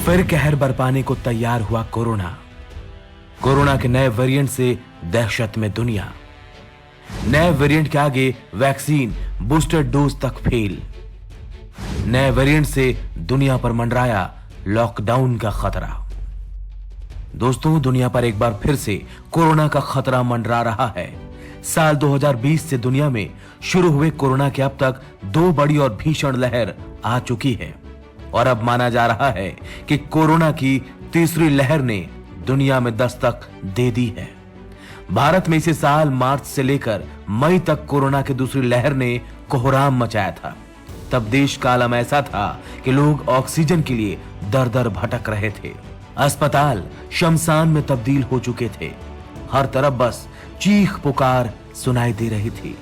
फिर कहर बरपाने को तैयार हुआ कोरोना। कोरोना के नए वेरिएंट से दहशत में दुनिया। नए वेरिएंट के आगे वैक्सीन बूस्टर डोज तक फेल। नए वेरिएंट से दुनिया पर मंडराया लॉकडाउन का खतरा। दोस्तों, दुनिया पर एक बार फिर से कोरोना का खतरा मंडरा रहा है। साल 2020 से दुनिया में शुरू हुए कोरोना के अब तक 2 बड़ी और भीषण लहर आ चुकी है और अब माना जा रहा है कि कोरोना की तीसरी लहर ने दुनिया में दस्तक दे दी है। भारत में इसी साल मार्च से लेकर मई तक कोरोना की दूसरी लहर ने कोहराम मचाया था। तब देश का आलम ऐसा था कि लोग ऑक्सीजन के लिए दर दर भटक रहे थे। अस्पताल शमशान में तब्दील हो चुके थे। हर तरफ बस चीख पुकार सुनाई दे रही थी।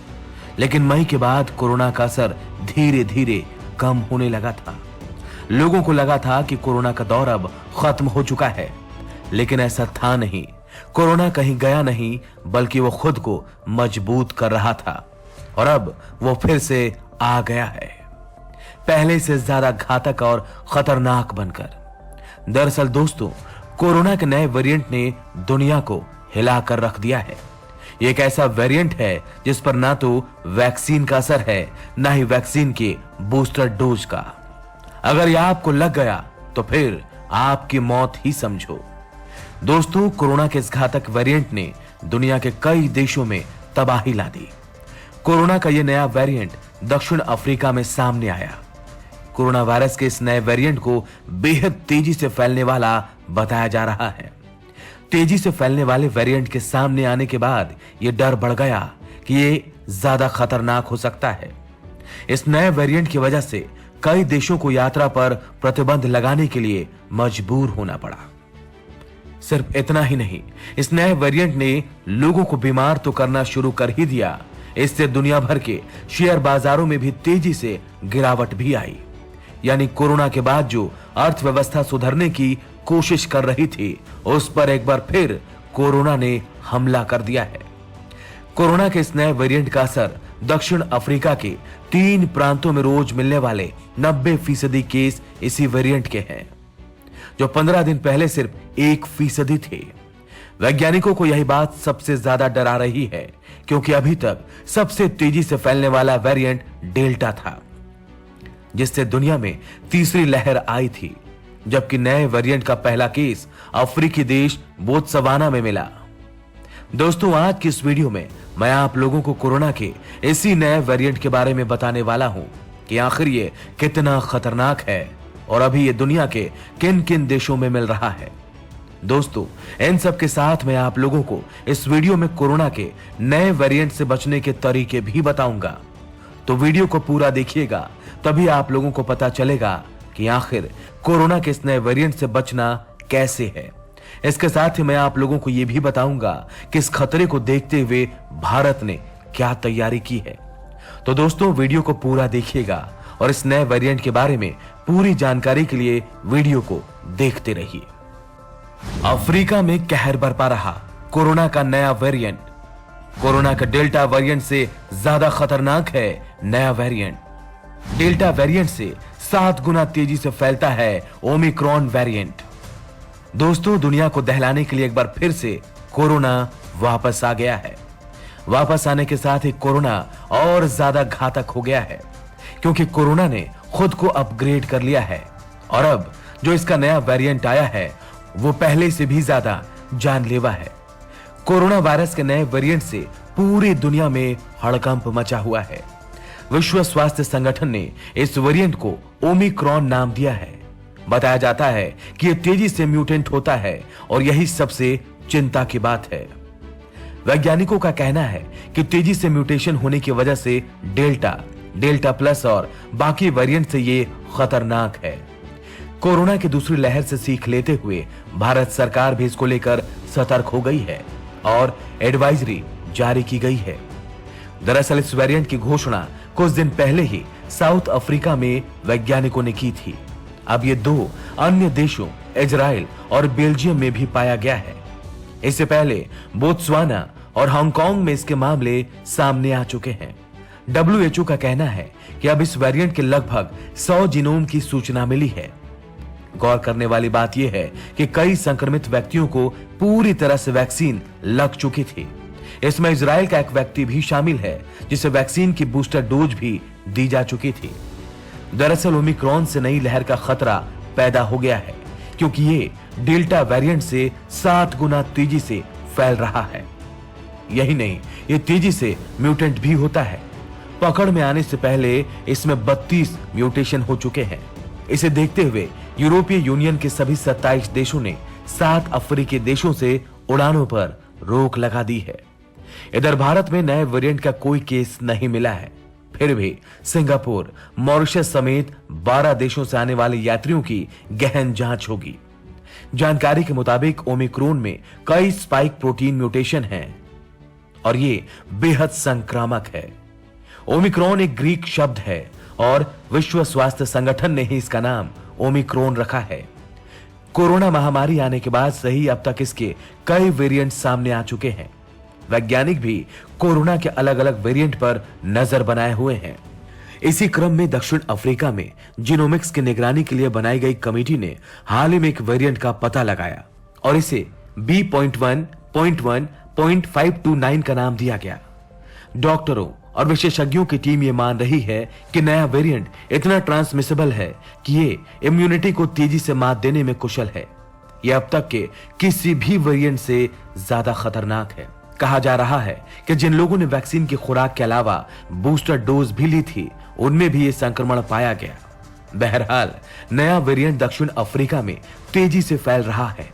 लेकिन मई के बाद कोरोना का असर धीरे धीरे कम होने लगा था। लोगों को लगा था कि कोरोना का दौर अब खत्म हो चुका है, लेकिन ऐसा था नहीं। कोरोना कहीं गया नहीं, बल्कि वो खुद को मजबूत कर रहा था और अब वो फिर से आ गया है, पहले से ज्यादा घातक और खतरनाक बनकर। दरअसल दोस्तों, कोरोना के नए वेरिएंट ने दुनिया को हिला कर रख दिया है। ये एक ऐसा वेरिएंट है जिस पर ना तो वैक्सीन का असर है, ना ही वैक्सीन के बूस्टर डोज का। अगर यह आपको लग गया तो फिर आपकी मौत ही समझो। दोस्तों, कोरोना के इस घातक वेरिएंट ने दुनिया के कई देशों में तबाही ला दी। कोरोना का यह नया वेरिएंट दक्षिण अफ्रीका में सामने आया। कोरोना वायरस के इस नए वेरिएंट को बेहद तेजी से फैलने वाला बताया जा रहा है। तेजी से फैलने वाले वेरिएंट के सामने आने के बाद यह डर बढ़ गया कि ये ज्यादा खतरनाक हो सकता है। इस नए वेरिएंट की वजह से कई देशों को यात्रा पर प्रतिबंध लगाने के लिए मजबूर होना पड़ा। सिर्फ इतना ही नहीं, इस नए वेरिएंट ने लोगों को बीमार तो करना शुरू कर ही दिया। इससे दुनिया भर के शेयर बाजारों में भी तेजी से गिरावट भी आई। यानी कोरोना के बाद जो अर्थव्यवस्था सुधरने की कोशिश कर रही थी, उस पर एक बार फिर कोरोना ने हमला कर दिया है। कोरोना के इस नए वेरिएंट का असर दक्षिण अफ्रीका के 3 प्रांतों में रोज मिलने वाले 90% केस इसी वेरिएंट के हैं, जो 15 दिन पहले सिर्फ 1% थे। वैज्ञानिकों को यही बात सबसे ज्यादा डरा रही है, क्योंकि अभी तक सबसे तेजी से फैलने वाला वेरिएंट डेल्टा था, जिससे दुनिया में तीसरी लहर आई थी। जबकि नए वेरिएंट का पहला केस अफ्रीकी देश बोत्सवाना में मिला। दोस्तों, आज की इस वीडियो में मैं आप लोगों को कोरोना के इसी नए वेरिएंट के बारे में बताने वाला हूं कि आखिर ये कितना खतरनाक है और अभी ये दुनिया के किन किन देशों में मिल रहा है। दोस्तों, इन सब के साथ मैं आप लोगों को इस वीडियो में कोरोना के नए वेरिएंट से बचने के तरीके भी बताऊंगा। तो वीडियो को पूरा देखिएगा, तभी आप लोगों को पता चलेगा कि आखिर कोरोना के इस नए वेरिएंट से बचना कैसे है। इसके साथ ही मैं आप लोगों को यह भी बताऊंगा कि इस खतरे को देखते हुए भारत ने क्या तैयारी की है। तो दोस्तों, वीडियो को पूरा देखिएगा और इस नए वेरिएंट के बारे में पूरी जानकारी के लिए वीडियो को देखते रहिए। अफ्रीका में कहर बरपा रहा कोरोना का नया वेरिएंट। कोरोना का डेल्टा वेरिएंट से ज्यादा खतरनाक है नया वेरिएंट। डेल्टा वेरिएंट से 7 गुना तेजी से फैलता है ओमिक्रॉन वेरिएंट। दोस्तों, दुनिया को दहलाने के लिए एक बार फिर से कोरोना वापस आ गया है। वापस आने के साथ ही कोरोना और ज्यादा घातक हो गया है, क्योंकि कोरोना ने खुद को अपग्रेड कर लिया है और अब जो इसका नया वेरिएंट आया है वो पहले से भी ज्यादा जानलेवा है। कोरोना वायरस के नए वेरिएंट से पूरी दुनिया में हड़कंप मचा हुआ है। विश्व स्वास्थ्य संगठन ने इस वेरिएंट को ओमिक्रॉन नाम दिया है। बताया जाता है कि यह तेजी से म्यूटेंट होता है और यही सबसे चिंता की बात है। वैज्ञानिकों का कहना है कि तेजी से म्यूटेशन होने की वजह से डेल्टा प्लस और बाकी वेरिएंट से ये खतरनाक है। कोरोना की दूसरी लहर से सीख लेते हुए भारत सरकार भी इसको लेकर सतर्क हो गई है और एडवाइजरी जारी की गई है। दरअसल इस वेरिएंट की घोषणा कुछ दिन पहले ही साउथ अफ्रीका में वैज्ञानिकों ने की थी। अब ये 2 अन्य देशों इजराइल और बेल्जियम में भी पाया गया है। इससे पहले बोत्सवाना और हांगकांग में इसके मामले सामने आ चुके हैं। WHO का कहना है कि अब इस वेरिएंट के लगभग 100 जीनोम की सूचना मिली है। गौर करने वाली बात यह है कि कई संक्रमित व्यक्तियों को पूरी तरह से वैक्सीन लग चुकी थी। इसमें इजराइल का एक व्यक्ति भी शामिल है जिसे वैक्सीन की बूस्टर डोज भी दी जा चुकी थी। दरअसल ओमिक्रॉन से नई लहर का खतरा पैदा हो गया है क्योंकि ये डेल्टा वेरिएंट से 7 गुना तेजी से फैल रहा है। यही नहीं, ये तेजी से म्यूटेंट भी होता है। पकड़ में आने से पहले इसमें 32 म्यूटेशन हो चुके हैं। इसे देखते हुए यूरोपीय यूनियन के सभी 27 देशों ने 7 अफ्रीकी देशों से उड़ानों पर रोक लगा दी है। इधर भारत में नए वेरिएंट का कोई केस नहीं मिला है, फिर भी सिंगापुर, मॉरिशस समेत 12 देशों से आने वाले यात्रियों की गहन जांच होगी। जानकारी के मुताबिक ओमिक्रॉन में कई स्पाइक प्रोटीन म्यूटेशन हैं और ये बेहद संक्रामक है। ओमिक्रॉन एक ग्रीक शब्द है और विश्व स्वास्थ्य संगठन ने ही इसका नाम ओमिक्रॉन रखा है। कोरोना महामारी आने के बाद से ही अब तक इसके कई वेरिएंट सामने आ चुके हैं। वैज्ञानिक भी कोरोना के अलग अलग वेरिएंट पर नजर बनाए हुए हैं। इसी क्रम में दक्षिण अफ्रीका में जीनोमिक्स की निगरानी के लिए बनाई गई कमेटी ने हाल ही में एक वेरिएंट का पता लगाया और इसे B.1.1.529 का नाम दिया गया। डॉक्टरों और विशेषज्ञों की टीम ये मान रही है कि नया वेरिएंट इतना ट्रांसमिसेबल है कि ये इम्यूनिटी को तेजी से मात देने में कुशल है। यह अब तक के किसी भी वेरिएंट से ज्यादा खतरनाक है। कहा जा रहा है कि जिन लोगों ने वैक्सीन की खुराक के अलावा बूस्टर डोज भी ली थी, उनमें भी ये संक्रमण पाया गया। बहरहाल नया वेरिएंट दक्षिण अफ्रीका में तेजी से फैल रहा है।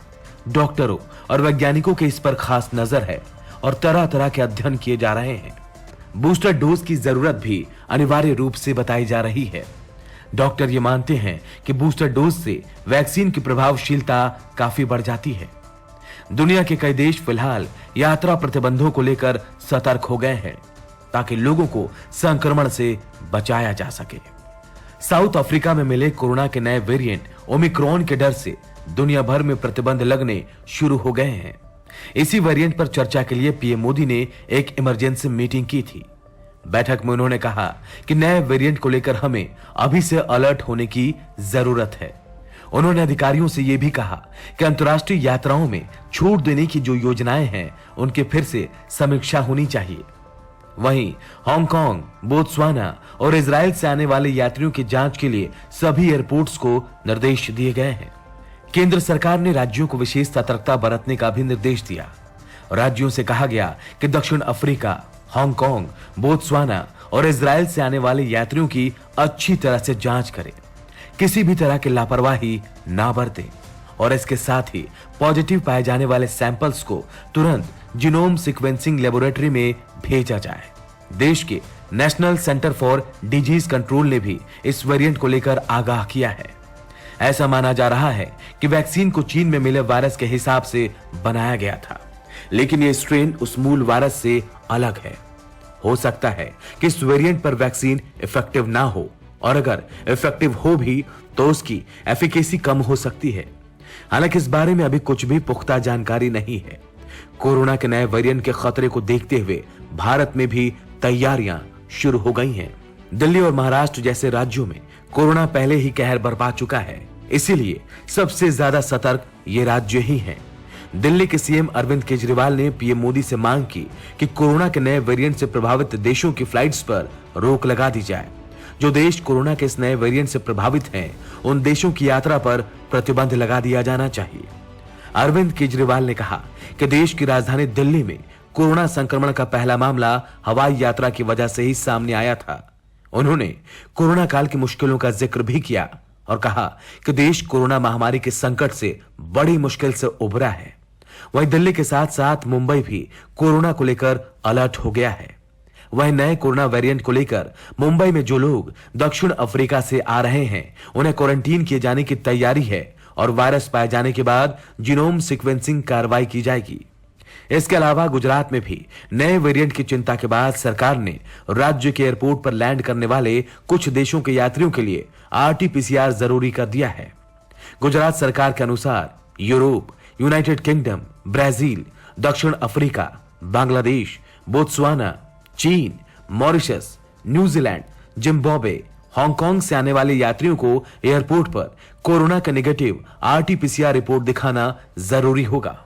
डॉक्टरों और वैज्ञानिकों के इस पर खास नजर है और तरह तरह के अध्ययन किए जा रहे हैं। बूस्टर डोज की जरूरत भी अनिवार्य रूप से बताई जा रही है। डॉक्टर ये मानते हैं कि बूस्टर डोज से वैक्सीन की प्रभावशीलता काफी बढ़ जाती है। दुनिया के कई देश फिलहाल यात्रा प्रतिबंधों को लेकर सतर्क हो गए हैं ताकि लोगों को संक्रमण से बचाया जा सके। साउथ अफ्रीका में मिले कोरोना के नए वेरिएंट ओमिक्रॉन के डर से दुनिया भर में प्रतिबंध लगने शुरू हो गए हैं। इसी वेरिएंट पर चर्चा के लिए पीएम मोदी ने एक इमरजेंसी मीटिंग की थी। बैठक में उन्होंने कहा कि नए वेरिएंट को लेकर हमें अभी से अलर्ट होने की जरूरत है। उन्होंने अधिकारियों से यह भी कहा कि अंतर्राष्ट्रीय यात्राओं में छूट देने की जो योजनाएं हैं, उनके फिर से समीक्षा होनी चाहिए। वहीं हांगकांग, बोत्सवाना और इजराइल से आने वाले यात्रियों की जांच के लिए सभी एयरपोर्ट्स को निर्देश दिए गए हैं। केंद्र सरकार ने राज्यों को विशेष सतर्कता बरतने का भी निर्देश दिया। राज्यों से कहा गया कि दक्षिण अफ्रीका, हांगकांग, बोत्सवाना और इजराइल से आने वाले यात्रियों की अच्छी तरह से जांच करें, किसी भी तरह की लापरवाही ना बरतें और इसके साथ ही पॉजिटिव पाए जाने वाले सैंपल्स को तुरंत जीनोम सीक्वेंसिंग लेबोरेटरी में भेजा जाए। देश के national centre for disease control ने भी इस वेरिएंट को लेकर आगाह किया है। ऐसा माना जा रहा है कि वैक्सीन को चीन में मिले वायरस के हिसाब से बनाया गया था, लेकिन यह स्ट्रेन उस मूल वायरस से अलग है। हो सकता है कि इस वेरिएंट पर वैक्सीन इफेक्टिव ना हो और अगर इफेक्टिव हो भी तो उसकी एफिकेसी कम हो सकती है। हालांकि इस बारे में अभी कुछ भी पुख्ता जानकारी नहीं है। कोरोना के नए वेरिएंट के खतरे को देखते हुए भारत में भी तैयारियां शुरू हो गई हैं। दिल्ली और महाराष्ट्र जैसे राज्यों में कोरोना पहले ही कहर बरपा चुका है, इसीलिए सबसे ज्यादा सतर्क ये राज्य ही हैं। दिल्ली के सीएम अरविंद केजरीवाल ने पीएम मोदी से मांग की कि कोरोना के नए वेरिएंट से प्रभावित देशों की फ्लाइट्स पर रोक लगा दी जाए। जो देश कोरोना के इस नए वेरिएंट से प्रभावित हैं, उन देशों की यात्रा पर प्रतिबंध लगा दिया जाना चाहिए। अरविंद केजरीवाल ने कहा कि देश की राजधानी दिल्ली में कोरोना संक्रमण का पहला मामला हवाई यात्रा की वजह से ही सामने आया था। उन्होंने कोरोना काल की मुश्किलों का जिक्र भी किया और कहा कि देश कोरोना महामारी के संकट से बड़ी मुश्किल से उभरा है। वहीं दिल्ली के साथ साथ मुंबई भी कोरोना को लेकर अलर्ट हो गया है। वहीं नए कोरोना वेरिएंट को लेकर मुंबई में जो लोग दक्षिण अफ्रीका से आ रहे हैं, उन्हें क्वारंटीन किए जाने की तैयारी है और वायरस पाए जाने के बाद जीनोम सीक्वेंसिंग कार्रवाई की जाएगी। इसके अलावा गुजरात में भी नए वेरिएंट की चिंता के बाद सरकार ने राज्य के एयरपोर्ट पर लैंड करने वाले कुछ देशों के यात्रियों के लिए RT-PCR जरूरी कर दिया है। गुजरात सरकार के अनुसार यूरोप, यूनाइटेड किंगडम, ब्राजील, दक्षिण अफ्रीका, बांग्लादेश, बोत्सवाना, चीन, मॉरिशस, न्यूजीलैंड, जिम्बाब्वे, हांगकांग से आने वाले यात्रियों को एयरपोर्ट पर कोरोना का नेगेटिव आरटी-पीसीआर रिपोर्ट दिखाना जरूरी होगा।